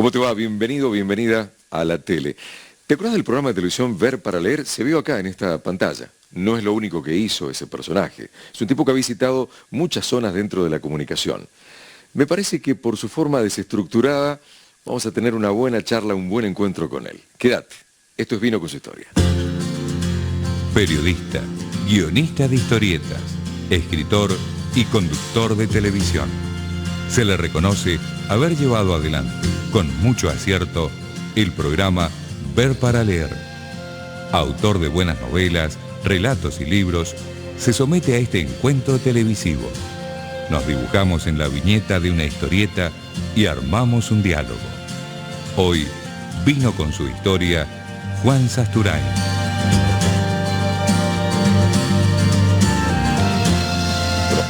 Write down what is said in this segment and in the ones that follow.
¿Cómo te va? Bienvenido, bienvenida a la tele. ¿Te acuerdas del programa de televisión Ver para Leer? Se vio acá en esta pantalla. No es lo único que hizo ese personaje. Es un tipo que ha visitado muchas zonas dentro de la comunicación. Me parece que por su forma desestructurada vamos a tener una buena charla, un buen encuentro con él. Quédate. Esto es Vino con su historia. Periodista, guionista de historietas, escritor y conductor de televisión. Se le reconoce haber llevado adelante, con mucho acierto, el programa Ver para Leer. Autor de buenas novelas, relatos y libros, se somete a este encuentro televisivo. Nos dibujamos en la viñeta de una historieta y armamos un diálogo. Hoy vino con su historia Juan Sasturain.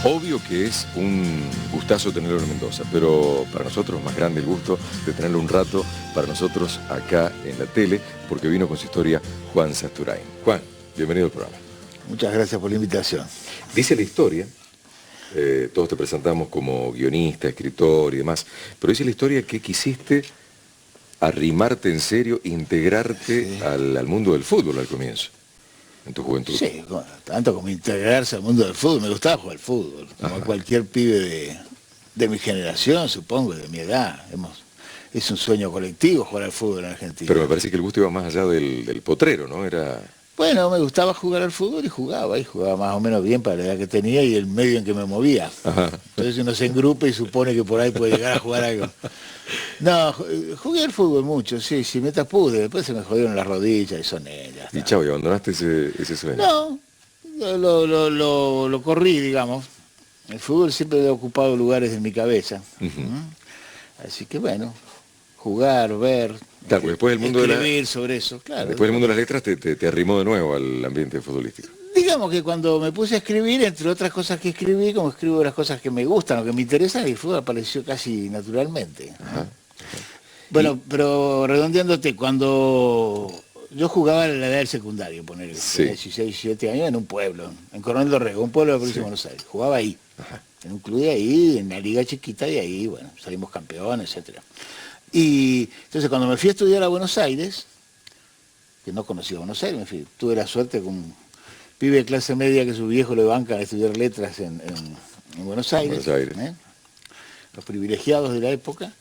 Obvio que es un gustazo tenerlo en Mendoza, pero para nosotros más grande el gusto de tenerlo un rato para nosotros acá en la tele, porque vino con su historia Juan Sasturain. Juan, bienvenido al programa. Muchas gracias por la invitación. Dice la historia, todos te presentamos como guionista, escritor y demás, pero dice la historia que quisiste arrimarte en serio, integrarte al mundo del fútbol al comienzo. En tu juventud. Sí, tanto como integrarse al mundo del fútbol. Me gustaba jugar al fútbol, como cualquier pibe de mi generación, supongo, de mi edad. Es un sueño colectivo jugar al fútbol en Argentina. Pero me parece que el gusto iba más allá del potrero, ¿no? Bueno, me gustaba jugar al fútbol y jugaba más o menos bien para la edad que tenía y el medio en que me movía. Ajá. Entonces uno se engrupa y supone que por ahí puede llegar a jugar algo. No, jugué al fútbol mucho, sí, mientras pude. Después se me jodieron las rodillas y son ellas. Y chao, ¿y abandonaste ese sueño? No, lo corrí, digamos. El fútbol siempre ha ocupado lugares en mi cabeza. Así que bueno, jugar, ver, claro, después del mundo escribir sobre eso, claro. Después del mundo de las letras te arrimó de nuevo al ambiente futbolístico. Digamos que cuando me puse a escribir, entre otras cosas que escribí, como escribo las cosas que me gustan o que me interesan, el fútbol apareció casi naturalmente. Ajá. Bueno, pero redondeándote, cuando yo jugaba en la edad del secundario, poner 16, 17 años, en un pueblo, en Coronel Dorrego, un pueblo de la provincia de Buenos Aires. Jugaba ahí, en un club de ahí, en la liga chiquita, y ahí, bueno, salimos campeones, etcétera. Y entonces cuando me fui a estudiar a Buenos Aires, que no conocía Buenos Aires, tuve la suerte con un pibe de clase media que su viejo le banca a estudiar letras en Buenos Aires. Los privilegiados de la época.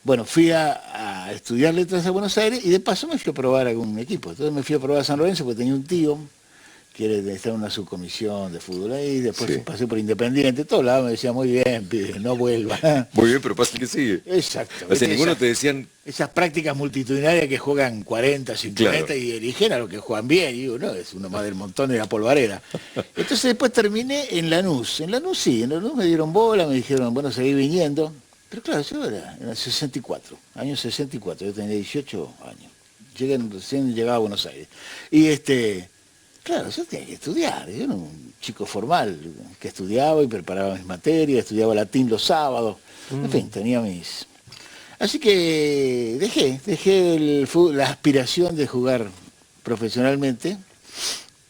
Bueno, fui a estudiar letras a Buenos Aires y de paso me fui a probar algún equipo. Entonces me fui a probar a San Lorenzo porque tenía un tío que estar en una subcomisión de fútbol ahí, después pasé por Independiente, todos lados me decían, muy bien, pibe, no vuelva. Muy bien, pero pasa que sigue. Exacto. O sea, ninguno te decían... Esas prácticas multitudinarias que juegan 40, 50 y eligen a los que juegan bien, y digo, no, es uno más del montón de la polvareda. Entonces después terminé en Lanús. En Lanús me dieron bola, me dijeron, bueno, seguí viniendo. Pero claro, yo era en el 64, año 64, yo tenía 18 años. Recién llegaba a Buenos Aires. Y claro, yo tenía que estudiar, yo era un chico formal que estudiaba y preparaba mis materias, estudiaba latín los sábados, en fin, tenía mis... Así que dejé el fútbol, la aspiración de jugar profesionalmente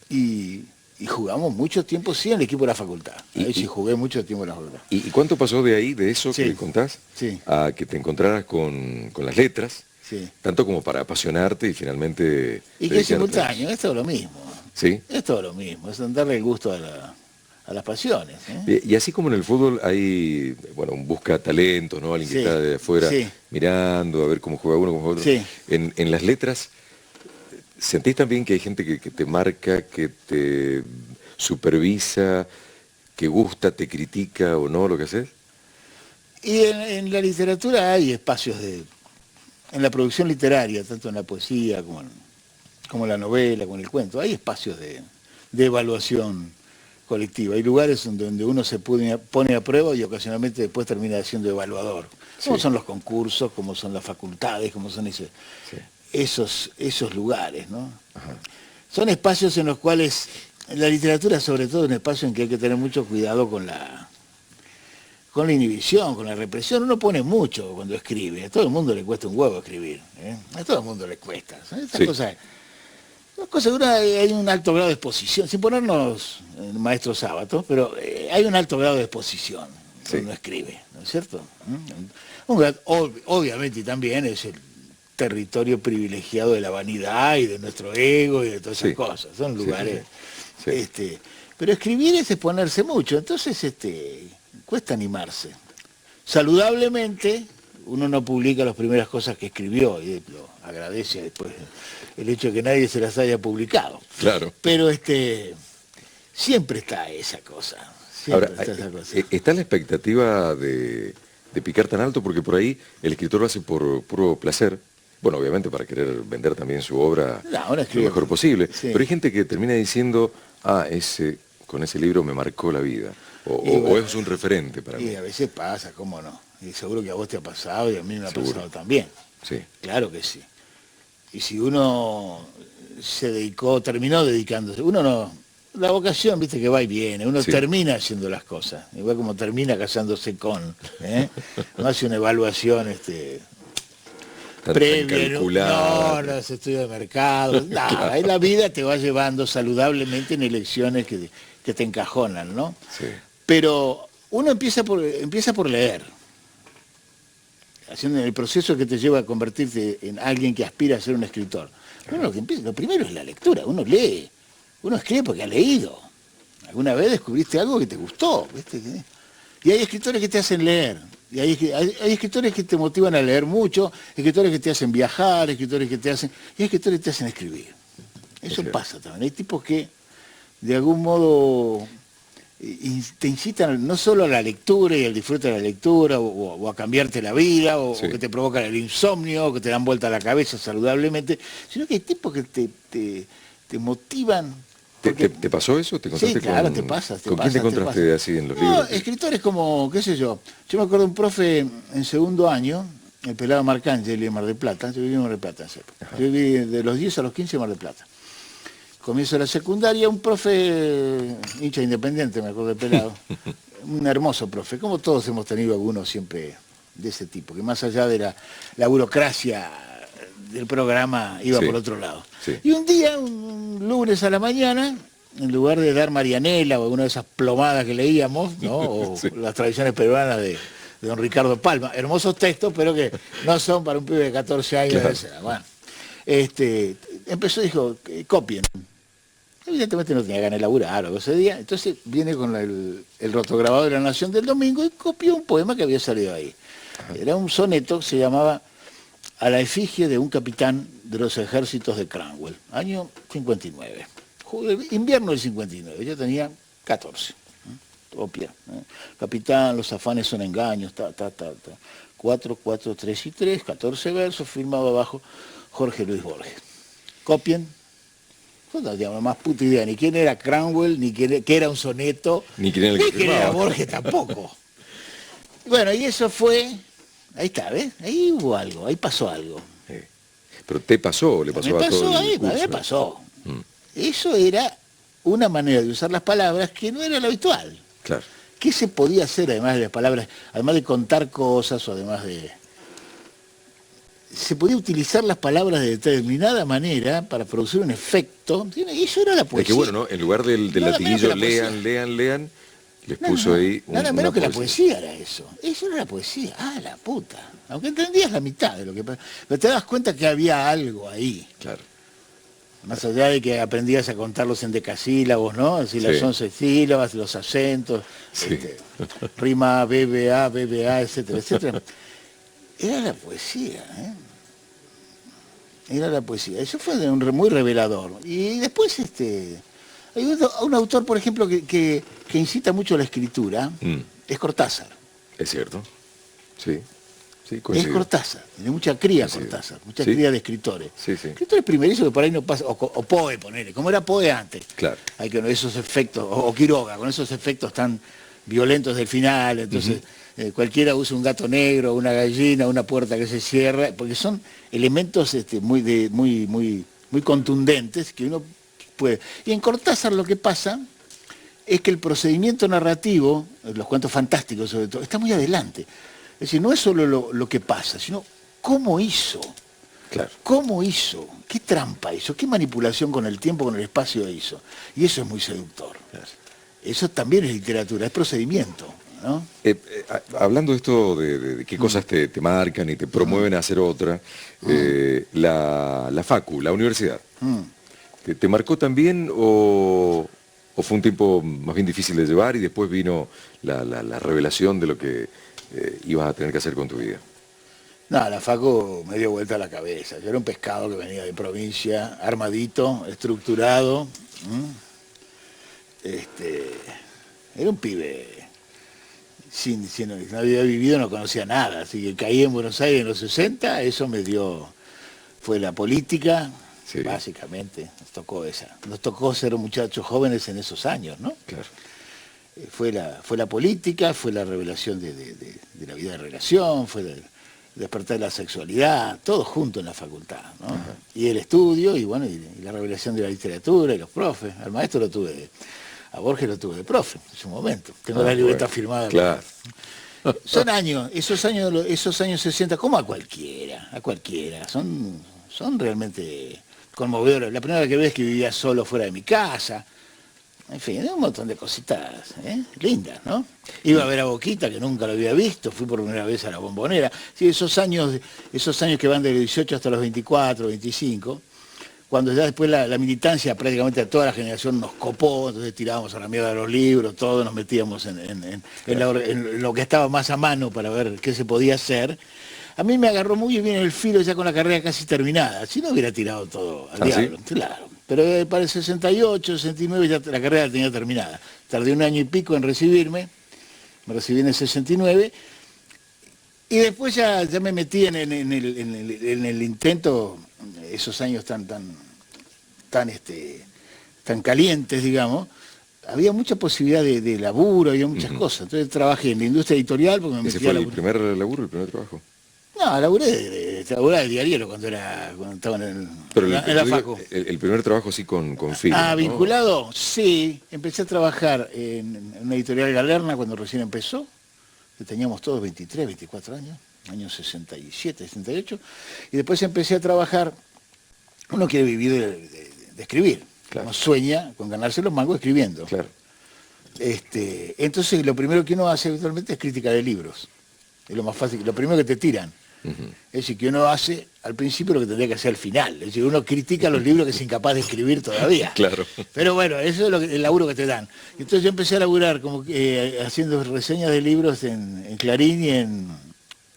y jugamos mucho tiempo, sí, en el equipo de la facultad. Ahí sí jugué mucho tiempo en la facultad. ¿Y cuánto pasó de ahí, de eso que contás, a que te encontraras con las letras? Sí. Tanto como para apasionarte y finalmente... Y que es simultáneo, es todo lo mismo. ¿Sí? Es todo lo mismo, es darle el gusto a las pasiones. Y así como en el fútbol hay, bueno, un busca talentos, ¿no? Alguien que está de afuera mirando a ver cómo juega uno, cómo juega otro. Sí. En las letras, ¿sentís también que hay gente que te marca, que te supervisa, que gusta, te critica o no lo que haces? Y en la literatura hay espacios en la producción literaria, tanto en la poesía como en la novela, como en el cuento, hay espacios de evaluación colectiva. Hay lugares donde uno se pone a prueba y ocasionalmente después termina siendo evaluador. Como son los concursos, como son las facultades, como son esos lugares, ¿no? Ajá. Son espacios en los cuales la literatura, sobre todo, es un espacio en que hay que tener mucho cuidado con la inhibición, con la represión. Uno pone mucho cuando escribe. A todo el mundo le cuesta un huevo escribir. A todo el mundo le cuesta. Estas cosas, hay un alto grado de exposición, sin ponernos maestros sábatos, pero hay un alto grado de exposición. Sí. Uno escribe, ¿no es cierto? Obviamente también es el territorio privilegiado de la vanidad y de nuestro ego y de todas esas Sí. cosas. Son lugares. Sí. Pero escribir es exponerse mucho, entonces cuesta animarse. Saludablemente, uno no publica las primeras cosas que escribió y lo agradece después el hecho de que nadie se las haya publicado. Claro. Pero siempre está esa cosa. Ahora, Está esa cosa. ¿está la expectativa de picar tan alto? Porque por ahí el escritor lo hace por puro placer. Bueno, obviamente para querer vender también su obra lo mejor posible. Sí. Pero hay gente que termina diciendo, con ese libro me marcó la vida. O es un referente para mí. Y a veces pasa, cómo no. Y seguro que a vos te ha pasado y a mí me ha Seguro. pasado también. Sí. Claro que sí. Y si uno terminó dedicándose, uno no, la vocación, viste que va y viene, uno Sí. termina haciendo las cosas, igual como termina casándose con, no hace una evaluación Tan previa, calculada. no se estudia de mercado, nada, ahí la vida te va llevando saludablemente en elecciones que te encajonan, ¿no? Sí. Pero uno empieza por leer, haciendo el proceso que te lleva a convertirte en alguien que aspira a ser un escritor. Uno lo primero es la lectura, uno lee, uno escribe porque ha leído. Alguna vez descubriste algo que te gustó, ¿viste? Y hay escritores que te hacen leer, y hay escritores que te motivan a leer mucho, escritores que te hacen viajar, y hay escritores que te hacen escribir. Eso pasa también. Hay tipos que de algún modo te incitan no solo a la lectura y al disfrute de la lectura, o a cambiarte la vida, o que te provocan el insomnio, o que te dan vuelta a la cabeza saludablemente, sino que hay tipos que te motivan. ¿Te pasó eso? ¿Te encontraste Sí, claro, con, te pasa. ¿Con quién te encontraste así en los libros? Escritores como, qué sé yo. Yo me acuerdo de un profe en segundo año, el pelado Marcangeli en Mar del Plata. Yo viví en Mar del Plata en esa época. Yo viví de los 10 a los 15 en Mar del Plata. Comienzo la secundaria, un profe hincha independiente, me acuerdo del pelado. Un hermoso profe, como todos hemos tenido algunos siempre de ese tipo, que más allá de la burocracia del programa iba por otro lado. Sí. Y un día, un lunes a la mañana, en lugar de dar Marianela o alguna de esas plomadas que leíamos, ¿no? O las tradiciones peruanas de don Ricardo Palma, hermosos textos, pero que no son para un pibe de 14 años. Claro. Bueno, dijo, copien. Evidentemente no tenía ganas de laburar o ese día, entonces viene con el rotograbado de La Nación del domingo y copió un poema que había salido ahí. Era un soneto que se llamaba A la efigie de un capitán de los ejércitos de Cromwell, año 59. Invierno del 59, yo tenía 14. Copia. Capitán, los afanes son engaños, 4, 4, 3 y 3, 14 versos, firmado abajo Jorge Luis Borges. Copien. No teníamos más puta idea ni quién era Cromwell, ni qué era un soneto, ni quién era Borges tampoco. Bueno, y eso fue, ahí está, ¿ves? Ahí hubo algo, ahí pasó algo. ¿Pero te pasó o le pasó a todo el curso? Me pasó. Eso era una manera de usar las palabras que no era lo habitual. Claro. ¿Qué se podía hacer además de las palabras, además de contar cosas o además de... Se podía utilizar las palabras de determinada manera para producir un efecto, y eso era la poesía. Es que bueno, ¿no? En lugar del latiguillo lean, les puso ahí nada menos que la poesía era eso. Eso era la poesía. Ah, la puta. Aunque entendías la mitad de lo que... Pero te das cuenta que había algo ahí. Claro. Más allá de que aprendías a contarlos en decasílabos, ¿no? Es decir, las 11 sílabas, los acentos, rima, BBA, etcétera, etcétera. Era la poesía, Era la poesía. Eso fue muy revelador. Y después, hay un autor, por ejemplo, que incita mucho a la escritura, es Cortázar. Es cierto, sí. Es Cortázar, tiene mucha cría Cortázar, mucha cría de escritores. Escritores primerizos que por ahí no pasa, o Poe, ponele, como era Poe antes. Claro. Hay que esos efectos, o Quiroga, con esos efectos tan violentos del final, entonces cualquiera usa un gato negro, una gallina, una puerta que se cierra, porque son elementos muy contundentes que uno puede. Y en Cortázar lo que pasa es que el procedimiento narrativo, los cuentos fantásticos sobre todo, está muy adelante. Es decir, no es solo lo que pasa, sino cómo hizo. Claro. ¿Cómo hizo? ¿Qué trampa hizo? ¿Qué manipulación con el tiempo, con el espacio hizo? Y eso es muy seductor. Claro. Eso también es literatura, es procedimiento. ¿no? Hablando de esto, de qué cosas te marcan y te promueven a hacer otra, la facu, la universidad, ¿te marcó también o fue un tiempo más bien difícil de llevar y después vino la revelación de lo que ibas a tener que hacer con tu vida? No, la facu me dio vuelta a la cabeza. Yo era un pescado que venía de provincia, armadito, estructurado. Era un pibe no había vivido, no conocía nada. Así que caí en Buenos Aires en los 60, eso fue la política, sí. Básicamente, nos tocó ser muchachos jóvenes en esos años, ¿no? Claro. Fue la política, fue la revelación de la vida de relación, fue el despertar de la sexualidad, todo junto en la facultad, ¿no? Ajá. Y el estudio, y bueno, y la revelación de la literatura, y los profes. Al maestro a Borges lo tuve de profe en su momento. Tengo la libreta firmada. Claro. Son años, esos años 60, como a cualquiera, son realmente conmovedores. La primera vez que vivía solo fuera de mi casa, en fin, un montón de cositas lindas, ¿no? Iba a ver a Boquita, que nunca lo había visto, fui por primera vez a la Bombonera. Sí, esos años que van de los 18 hasta los 24, 25, cuando ya después la militancia prácticamente a toda la generación nos copó, entonces tirábamos a la mierda de los libros, todos nos metíamos en lo que estaba más a mano para ver qué se podía hacer. A mí me agarró muy bien el filo ya con la carrera casi terminada, si no hubiera tirado todo al diablo, ¿sí? Claro. Pero para el 68, 69 ya la carrera la tenía terminada. Tardé 1 año y pico en recibirme, me recibí en el 69, y después ya me metí en el intento, esos años tan calientes, digamos. Había mucha posibilidad de laburo, había muchas cosas. Entonces trabajé en la industria editorial porque me metí. ¿Ese fue el primer laburo, el primer trabajo? No, laburé de diario cuando estaba en la facu. El primer trabajo sí con film. Ah, vinculado, ¿no? Sí. Empecé a trabajar en una editorial Galerna cuando recién empezó. Teníamos todos 23, 24 años, años 67, 68. Y después empecé a trabajar. Uno quiere vivir de escribir. Claro. Uno sueña con ganarse los mangos escribiendo. Claro. Entonces lo primero que uno hace habitualmente es crítica de libros. Es lo más fácil, lo primero que te tiran. Es decir, que uno hace al principio lo que tendría que hacer al final. Es decir, uno critica los libros que es incapaz de escribir todavía. Claro. Pero bueno, eso es el laburo que te dan. Entonces yo empecé a laburar como haciendo reseñas de libros en Clarín y en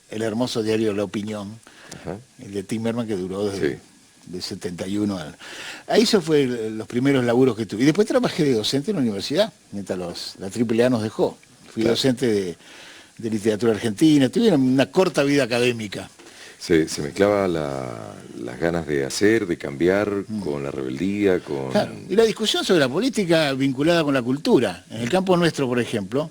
el hermoso diario La Opinión, ajá, el de Timerman, que duró desde de 71 al... Ahí eso fue los primeros laburos que tuve. Y después trabajé de docente en la universidad, mientras la AAA nos dejó. Fui docente de literatura argentina, tuve una corta vida académica. Se mezclaba las ganas de hacer, de cambiar, con la rebeldía, con... Claro. Y la discusión sobre la política vinculada con la cultura. En el campo nuestro, por ejemplo,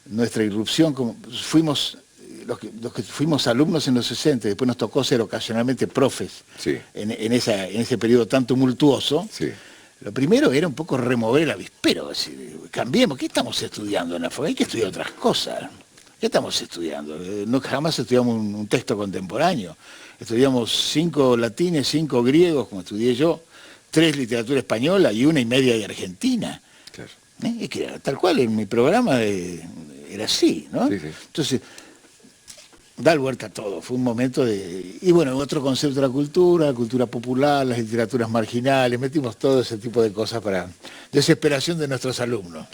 nuestra irrupción, fuimos los que fuimos alumnos en los 60, después nos tocó ser ocasionalmente profes en ese periodo tan tumultuoso. Sí. Lo primero era un poco remover el avispero, cambiemos, ¿qué estamos estudiando en la facultad? Hay que estudiar otras cosas. ¿Qué estamos estudiando? No, jamás estudiamos un texto contemporáneo. Estudiamos 5 latines, 5 griegos, como estudié yo, 3 literatura española y 1,5 de Argentina. Claro. Es que era, tal cual, en mi programa era así, ¿no? Sí, sí. Entonces, da vuelta a todo, fue un momento de... Y bueno, otro concepto de la cultura popular, las literaturas marginales, metimos todo ese tipo de cosas para desesperación de nuestros alumnos.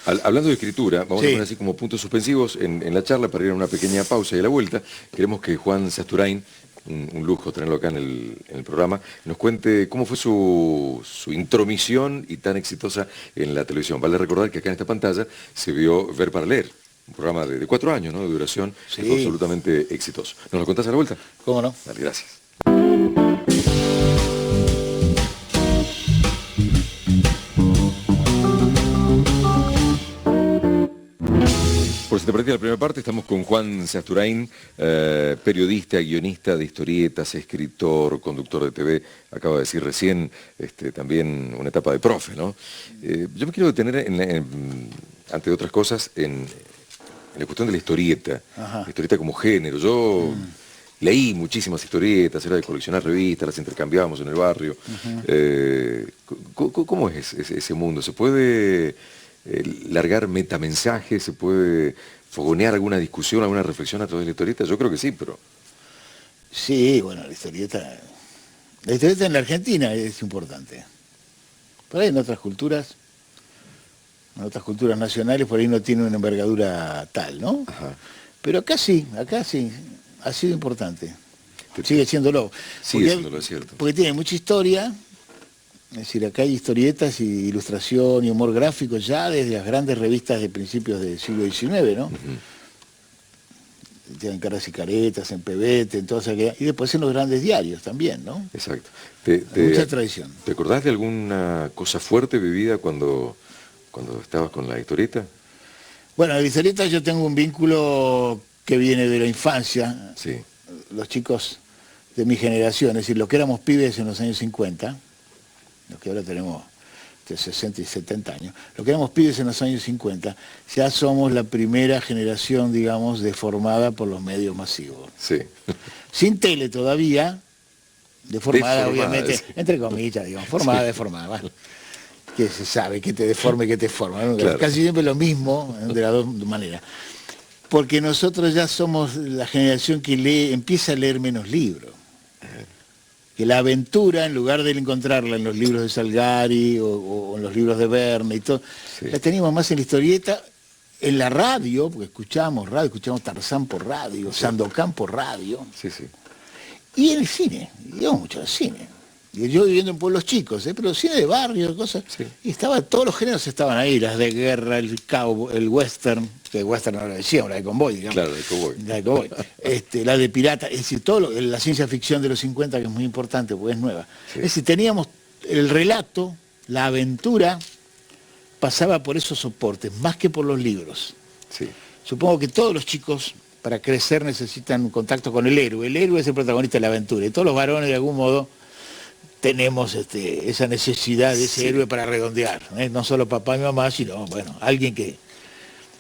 Hablando de escritura, vamos a poner así como puntos suspensivos en la charla para ir a una pequeña pausa y a la vuelta. Queremos que Juan Sasturain, un lujo tenerlo acá en el programa, nos cuente cómo fue su intromisión y tan exitosa en la televisión. Vale recordar que acá en esta pantalla se vio Ver para Leer. Un programa de 4 años, ¿no?, de duración, que fue absolutamente exitoso. ¿Nos lo contás a la vuelta? ¿Cómo no? Dale, gracias. Por si te perdiste la primera parte, estamos con Juan Sasturain, periodista, guionista de historietas, escritor, conductor de TV, acaba de decir recién, también una etapa de profe, ¿no? Yo me quiero detener, ante otras cosas, en la cuestión de la historieta, la historieta como género. Yo leí muchísimas historietas, era de coleccionar revistas, las intercambiábamos en el barrio. ¿Cómo es ese mundo? ¿Se puede largar metamensajes, se puede fogonear alguna discusión, alguna reflexión a través de la historieta. Yo creo que sí, pero... Sí, bueno, la historieta en la Argentina es importante. Por ahí en otras culturas nacionales, por ahí no tiene una envergadura tal, ¿no? Ajá. Pero acá sí, ha sido importante. Sigue siéndolo. Sigue siéndolo, es cierto. Porque tiene mucha historia, es decir, acá hay historietas y ilustración y humor gráfico ya desde las grandes revistas de principios del siglo XIX, ¿no? Tienen Caras y Caretas, en Pebete, en todas aquellas, y después en los grandes diarios también, ¿no? Exacto. Mucha tradición. ¿Te acordás de alguna cosa fuerte vivida cuando estabas con la historieta? Bueno, la historieta yo tengo un vínculo que viene de la infancia. Sí. Los chicos de mi generación, es decir, los que éramos pibes en los años 50, los que ahora tenemos de 60 y 70 años, los que éramos pibes en los años 50, ya somos la primera generación, digamos, deformada por los medios masivos. Sí. Sin tele todavía, deformada obviamente, sí. entre comillas, digamos, formada, sí. Deformada, bueno, que se sabe que te deforme, que te forma, ¿no? Claro. Casi siempre lo mismo, de las dos maneras. Porque nosotros ya somos la generación que empieza a leer menos libros. Que la aventura, en lugar de encontrarla en los libros de Salgari o en los libros de Verne y todo, sí. La teníamos más en la historieta, en la radio, porque escuchábamos Tarzán por radio, sí. Sandokan por radio, sí, sí. Y en el cine, íbamos mucho al cine. Y yo viviendo en pueblos chicos, pero cine de barrio, cosas, sí. Y todos los géneros estaban ahí, las de guerra, el western, que western no lo decíamos, la de convoy, digamos. Claro, de cowboy. La de cowboy. La de pirata, es decir, la ciencia ficción de los 50, que es muy importante, porque es nueva. Sí. Es decir, teníamos el relato, la aventura, pasaba por esos soportes, más que por los libros. Sí. Supongo que todos los chicos, para crecer, necesitan un contacto con el héroe. El héroe es el protagonista de la aventura, y todos los varones, de algún modo, tenemos esa necesidad de ese, sí. Héroe para redondear, ¿eh? No solo papá y mamá, sino, bueno, alguien que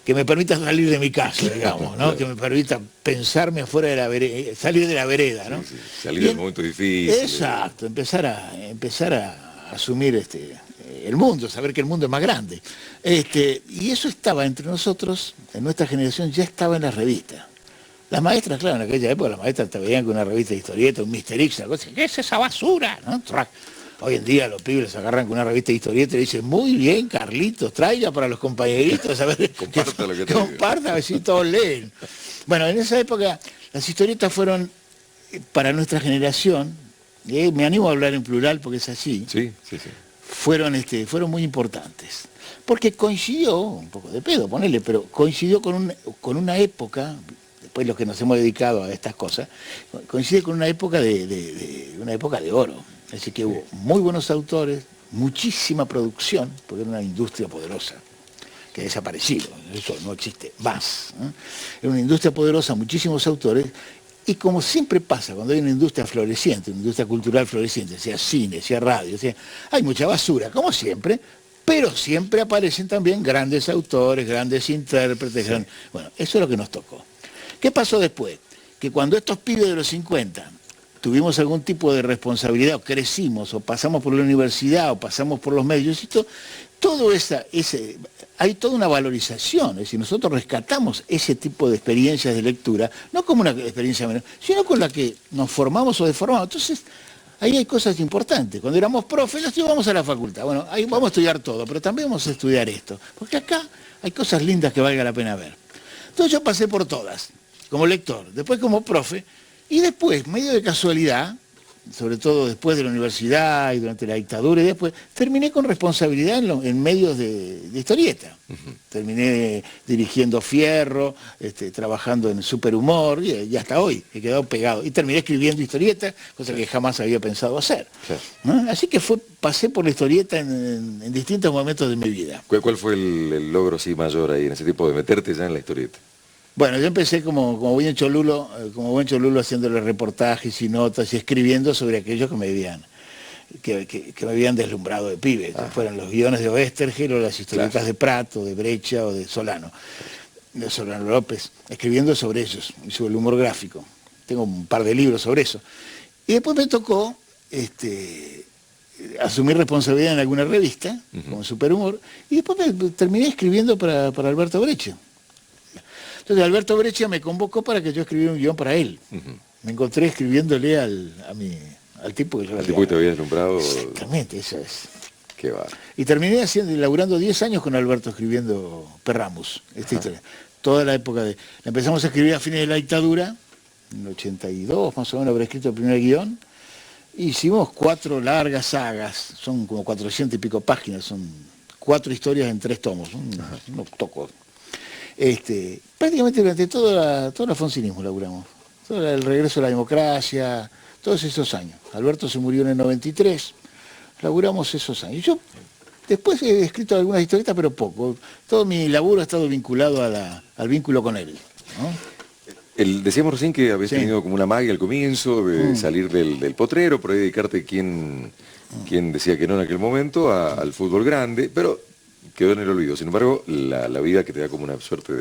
me permita salir de mi casa, digamos, ¿no? Claro. Que me permita pensarme afuera de la vereda, salir de la vereda, ¿no? Sí, sí. Salir del momento difícil. Exacto, empezar a asumir el mundo, saber que el mundo es más grande. Y eso estaba entre nosotros, en nuestra generación, ya estaba en las revistas. Las maestras, claro, en aquella época las maestras te veían con una revista de historieta, un Mister X, una cosa, ¿qué es esa basura? ¿No? Hoy en día los pibes les agarran con una revista de historieta y le dicen, muy bien, Carlitos, tráela para los compañeritos, a ver, comparta, a ver si todos leen. Bueno, en esa época las historietas fueron, para nuestra generación, me animo a hablar en plural porque es así, sí, sí, sí. Fueron muy importantes. Porque coincidió, un poco de pedo, ponele, pero coincidió con una época, después los que nos hemos dedicado a estas cosas, coincide con una época de oro. Es decir, que hubo muy buenos autores, muchísima producción, porque era una industria poderosa, que ha desaparecido, eso no existe más. Era una industria poderosa, muchísimos autores, y como siempre pasa cuando hay una industria floreciente, una industria cultural floreciente, sea cine, sea radio, hay mucha basura, como siempre, pero siempre aparecen también grandes autores, grandes intérpretes. Sí. Bueno, eso es lo que nos tocó. ¿Qué pasó después? Que cuando estos pibes de los 50 tuvimos algún tipo de responsabilidad, o crecimos, o pasamos por la universidad, o pasamos por los medios, hay toda una valorización, es decir, nosotros rescatamos ese tipo de experiencias de lectura, no como una experiencia menor, sino con la que nos formamos o deformamos. Entonces, ahí hay cosas importantes. Cuando éramos profes, nos íbamos a la facultad. Bueno, ahí vamos a estudiar todo, pero también vamos a estudiar esto, porque acá hay cosas lindas que valga la pena ver. Entonces yo pasé por todas, como lector, después como profe, y después, medio de casualidad, sobre todo después de la universidad y durante la dictadura, y después, terminé con responsabilidad en medios de historieta. Terminé dirigiendo Fierro, trabajando en Superhumor, y hasta hoy he quedado pegado. Y terminé escribiendo historieta, cosa que jamás había pensado hacer. Sí. ¿No? Así que pasé por la historieta en distintos momentos de mi vida. ¿Cuál fue el logro así mayor ahí, en ese tipo de meterte ya en la historieta? Bueno, yo empecé como buen cholulo haciéndole reportajes y notas y escribiendo sobre aquellos que me habían deslumbrado de pibe. Fueron los guiones de Oestergel o las historietas de Prato, de Brecha o de Solano López, escribiendo sobre ellos y sobre el humor gráfico. Tengo un par de libros sobre eso. Y después me tocó asumí responsabilidad en alguna revista, como Superhumor, y después terminé escribiendo para Alberto Breccia. Entonces Alberto Breccia me convocó para que yo escribiera un guión para él. Me encontré escribiéndole al tipo que yo... Al tipo que te había deslumbrado. Exactamente, eso es. Qué va. Y terminé laburando 10 años con Alberto escribiendo Perramus, esta historia. Toda la época de... La empezamos a escribir a fines de la dictadura, en el 82 más o menos habré escrito el primer guión. Hicimos 4 largas sagas, son como 400 y pico páginas, son 4 historias en 3 tomos, unos tocos. Prácticamente durante todo el alfonsinismo laburamos, todo el regreso a la democracia, todos esos años. Alberto se murió en el 93, laburamos esos años. Yo después he escrito algunas historietas, pero poco. Todo mi laburo ha estado vinculado al vínculo con él, ¿no? Decíamos recién que habías tenido como una magia al comienzo de salir del potrero, por ahí dedicarte quien decía que no en aquel momento, al fútbol grande, pero quedó en el olvido. Sin embargo, la vida que te da como una suerte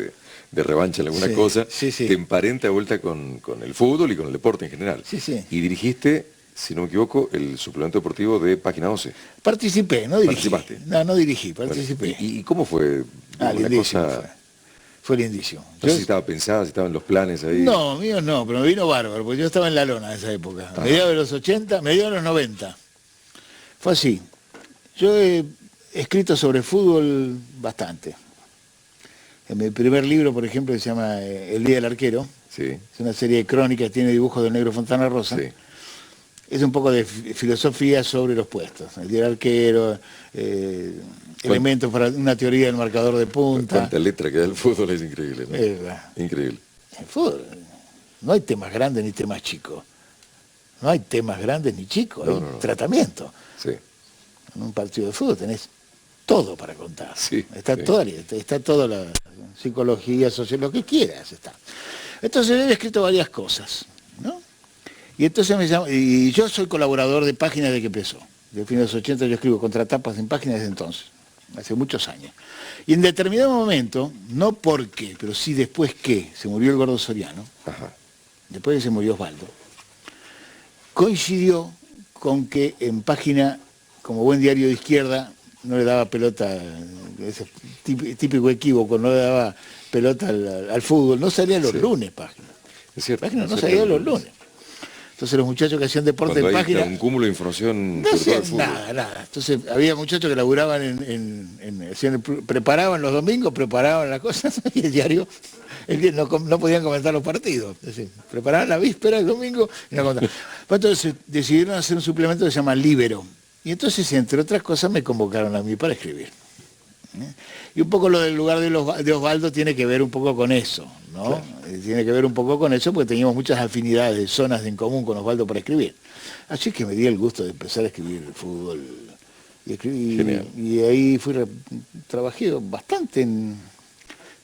de revancha en alguna cosa, te emparenta de vuelta con el fútbol y con el deporte en general. Y dirigiste, si no me equivoco, el suplemento deportivo de Página 12. Participé, no dirigí. ¿Participaste? No dirigí, participé. Bueno, ¿y cómo fue? Una cosa... Fue lindísimo. No sé si estaba pensada, si estaban los planes ahí. No, mío no, pero me vino bárbaro, porque yo estaba en la lona en esa época. Mediados de los 80, mediados de los 90. Fue así. Yo he escrito sobre fútbol bastante. En mi primer libro, por ejemplo, que se llama El Día del Arquero, es una serie de crónicas, tiene dibujos del Negro Fontana Rosa. Es un poco de filosofía sobre los puestos. El Día del Arquero, elementos para una teoría del marcador de punta. Cuánta letra que da el fútbol, es increíble, ¿no? Increíble. El fútbol, no hay temas grandes ni temas chicos. No hay temas grandes ni chicos, hay tratamiento. En un partido de fútbol tenés todo para contar. Está toda la psicología, social, lo que quieras está. Entonces he escrito varias cosas, ¿no? Y entonces y yo soy colaborador de Páginas de que empezó. De fines de los 80 yo escribo contratapas en Páginas desde entonces, hace muchos años. Y en determinado momento, no porque, pero sí después que se murió el Gordo Soriano, después que se murió Osvaldo, coincidió con que en Página, como buen diario de izquierda, no le daba pelota, ese típico equívoco, no le daba pelota al fútbol, no salía los lunes Página. Es cierto, Página no salía los lunes. Entonces los muchachos que hacían deporte en Página... un cúmulo de información... No hacían nada. Entonces había muchachos que laburaban preparaban los domingos, preparaban las cosas, y el diario no podían comentar los partidos. Es decir, preparaban la víspera del domingo y no contaban. Entonces decidieron hacer un suplemento que se llama Líbero. Y entonces, entre otras cosas, me convocaron a mí para escribir. Y un poco lo del lugar de Osvaldo tiene que ver un poco con eso, ¿no? Tiene que ver un poco con eso porque teníamos muchas afinidades, zonas en común con Osvaldo para escribir. Así que me di el gusto de empezar a escribir fútbol. Y ahí trabajé bastante en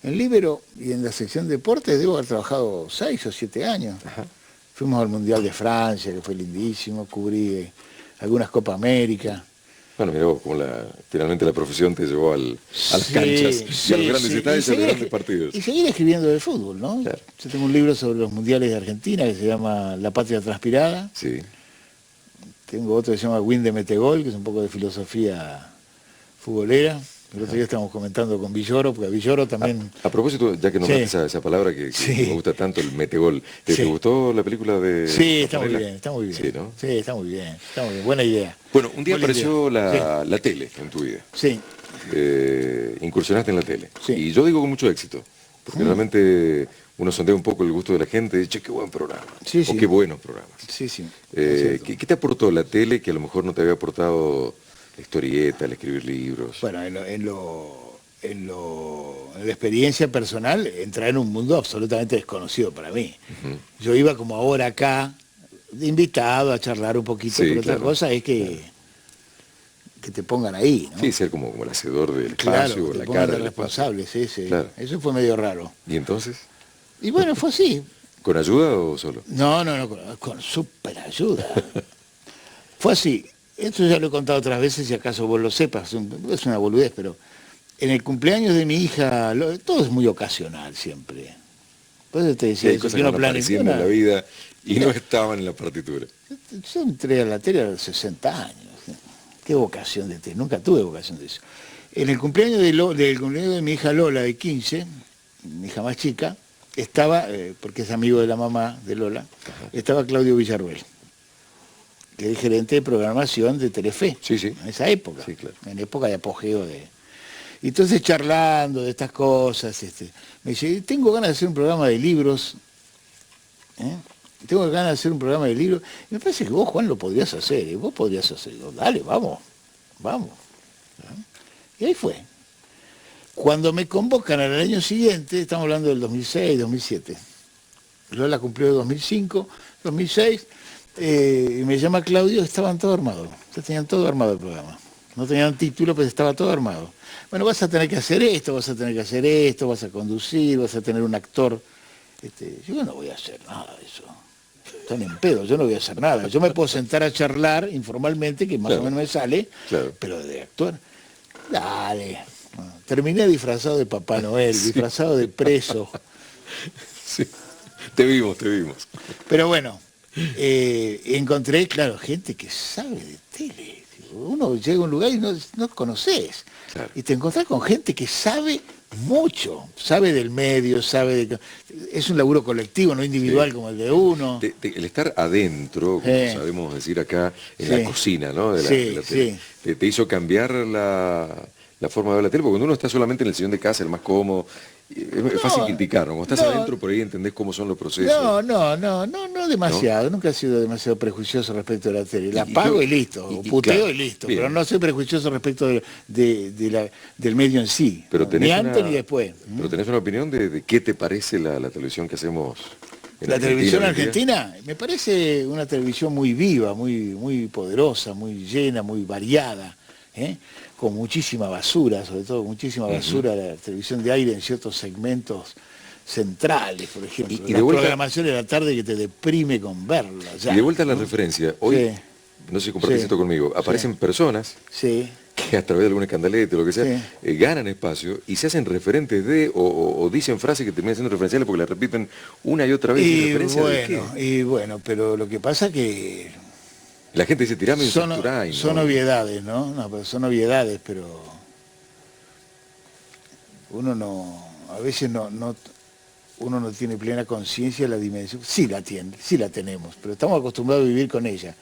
Líbero y en la sección deportes. Debo haber trabajado 6 o 7 años. Fuimos al Mundial de Francia, que fue lindísimo, cubrí algunas Copa América. Bueno, mira vos, como finalmente la profesión te llevó a las canchas, y a los grandes estadios y a los grandes partidos. Y seguir escribiendo de fútbol, ¿no? Claro. Yo tengo un libro sobre los mundiales de Argentina que se llama La Patria Transpirada. Tengo otro que se llama Win de Metegol, que es un poco de filosofía futbolera. El otro día estábamos comentando con Villoro, porque a Villoro también... A propósito, ya que nombraste esa palabra que me gusta tanto, el metegol, ¿te gustó la película de...? Sí, está muy bien. Sí, ¿no? Sí, está muy bien, buena idea. Bueno, un día apareció la tele en tu vida. Sí. Incursionaste en la tele. Y yo digo con mucho éxito, porque realmente uno sondea un poco el gusto de la gente y dice, qué buen programa, o qué buenos programas. ¿Qué te aportó la tele que a lo mejor no te había aportado... la historieta, el escribir libros? Bueno, en la experiencia personal, entrar en un mundo absolutamente desconocido para mí. Yo iba como ahora acá, de invitado a charlar un poquito, pero otra cosa es que te pongan ahí, ¿no? Sí, ser como el hacedor del espacio, la cara del responsable, Eso fue medio raro. ¿Y entonces? Y bueno, fue así. ¿Con ayuda o solo? No, con súper ayuda. Fue así. Esto ya lo he contado otras veces, si acaso vos lo sepas, es una boludez, pero en el cumpleaños de mi hija, todo es muy ocasional siempre. Por eso te decía, hay cosas que van apareciendo en la vida y no estaban en la partitura. Yo entré a la tele a los 60 años. qué vocación de tele, nunca tuve vocación de eso. En el cumpleaños del cumpleaños de mi hija Lola, de 15, mi hija más chica, estaba, porque es amigo de la mamá de Lola, estaba Claudio Villarruel, que es gerente de programación de Telefe, Sí, sí. en esa época, Sí, claro. en época de apogeo de... Y entonces charlando de estas cosas, me dice, tengo ganas de hacer un programa de libros, tengo ganas de hacer un programa de libros, y me parece que vos, Juan, lo podrías hacer, vos podrías hacerlo, dale, vamos. Y ahí fue. Cuando me convocan al año siguiente, estamos hablando del 2006, 2007, Lola cumplió en 2005, 2006, y me llama Claudio, estaban todo armados, ya tenían todo armado el programa. No tenían título, pero estaba todo armado. Bueno, vas a tener que hacer esto, vas a tener que hacer esto, vas a conducir, vas a tener un actor. Yo no voy a hacer nada de eso. Están en pedo, yo no voy a hacer nada. Yo me puedo sentar a charlar informalmente, que más o menos me sale, pero de actuar, dale. Bueno, terminé disfrazado de Papá Noel, disfrazado de preso. Sí, te vimos. Pero bueno, encontré, claro, gente que sabe de tele. Uno llega a un lugar y no conoces. Claro. Y te encontrás con gente que sabe mucho, sabe del medio, es un laburo colectivo, no individual como el de uno. El estar adentro, como sabemos decir acá, en la cocina, ¿no? De la tele, te hizo cambiar la forma de ver la tele, porque cuando uno está solamente en el sillón de casa, el más cómodo, es fácil criticar, ¿no? Cuando estás adentro por ahí entendés cómo son los procesos. No demasiado, nunca he sido demasiado prejuicioso respecto de la tele. La pago y listo, o puteo claro, y listo, bien. pero no soy prejuicioso respecto del medio en sí, Pero ni antes ni después. Pero tenés una opinión de qué te parece la televisión que hacemos en La Argentina, televisión hoy en día? argentina me parece una televisión muy viva, muy poderosa, muy llena, muy variada, con muchísima basura, sobre todo muchísima basura, la televisión de aire en ciertos segmentos centrales, por ejemplo. Y la de vuelta, programación de la tarde que te deprime con verla. Ya, y de vuelta a la referencia, hoy, no sé si compartís esto conmigo, aparecen personas que a través de algún escandalete o lo que sea, ganan espacio y se hacen referentes de, o dicen frases que terminan siendo referenciales porque las repiten una y otra vez. Y bueno, pero lo que pasa que... La gente dice, tirame un Sacturay, ¿no? Son obviedades, ¿no? No, pero son obviedades, pero uno no, a veces uno no tiene plena conciencia de la dimensión. Sí la tiene, sí la tenemos, pero estamos acostumbrados a vivir con ella.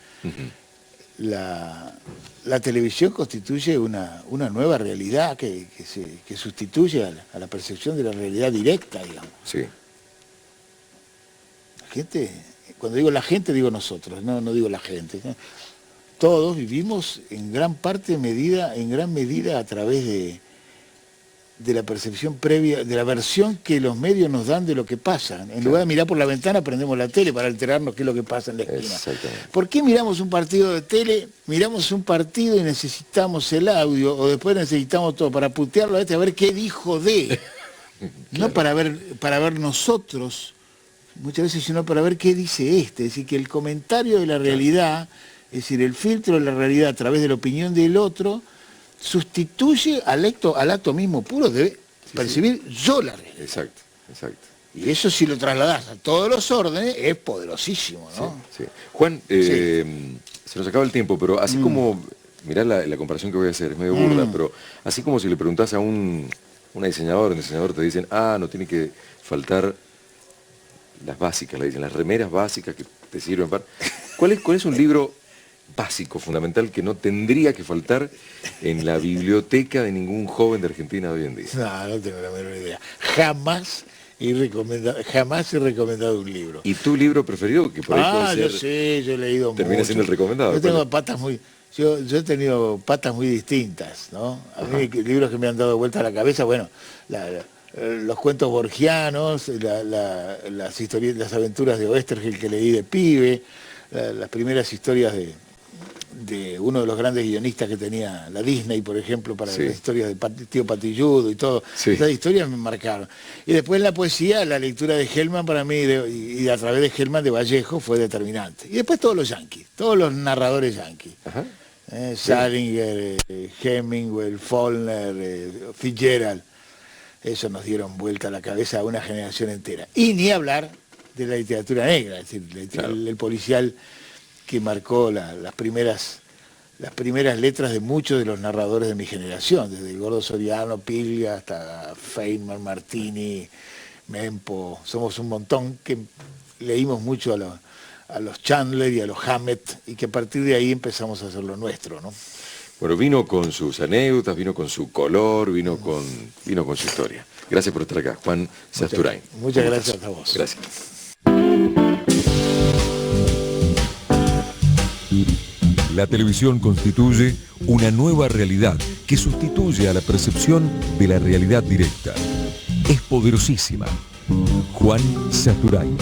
La televisión constituye una nueva realidad que sustituye a la percepción de la realidad directa, digamos. Sí. La gente, cuando digo la gente, digo nosotros, no digo la gente. Todos vivimos en gran medida a través de la percepción previa, de la versión que los medios nos dan de lo que pasa. En lugar de mirar por la ventana, prendemos la tele para enterarnos qué es lo que pasa en la esquina. ¿Por qué miramos un partido de tele? Miramos un partido y necesitamos el audio, o después necesitamos todo para putearlo a ver qué dijo de. No para ver nosotros, muchas veces, sino para ver qué dice este. Es decir, que el comentario de la realidad, es decir, el filtro de la realidad a través de la opinión del otro, sustituye al acto mismo puro de percibir yo la realidad. Exacto. Y eso, si lo trasladás a todos los órdenes, es poderosísimo, ¿no? Sí. Juan, se nos acaba el tiempo, pero así como, mirá la comparación que voy a hacer, es medio burda, pero así como si le preguntás a un diseñador te dicen, no tiene que faltar las básicas, le dicen, las remeras básicas que te sirven para... ¿Cuál es un libro básico, fundamental, que no tendría que faltar en la biblioteca de ningún joven de Argentina hoy en día? No tengo la menor idea. Jamás he recomendado un libro. ¿Y tu libro preferido? Que por ahí puede ser, yo he leído mucho. Termina siendo el recomendado. Yo tengo yo he tenido patas muy distintas, ¿no? A mí libros que me han dado vuelta a la cabeza, bueno, los cuentos borgianos, las aventuras de Oestergel que leí de pibe, las primeras historias de uno de los grandes guionistas que tenía la Disney, por ejemplo, para las historias de Tío Patilludo y todo. Esas historias me marcaron. Y después la poesía, la lectura de Hellman para mí, y a través de Hellman de Vallejo, fue determinante. Y después todos los yanquis, todos los narradores yanquis. Salinger, Hemingway, Faulkner, Fitzgerald. Eso nos dieron vuelta a la cabeza a una generación entera. Y ni hablar de la literatura negra, es decir, el policial que marcó las primeras las primeras letras de muchos de los narradores de mi generación, desde el Gordo Soriano, Piglia, hasta Feynman, Martini, Mempo. Somos un montón que leímos mucho a los Chandler y a los Hammett, y que a partir de ahí empezamos a hacer lo nuestro, ¿no? Bueno, vino con sus anécdotas, vino con su color, vino con su historia. Gracias por estar acá, Juan Sasturain. Muchas gracias a vos. Gracias. La televisión constituye una nueva realidad que sustituye a la percepción de la realidad directa. Es poderosísima. Juan Sasturain.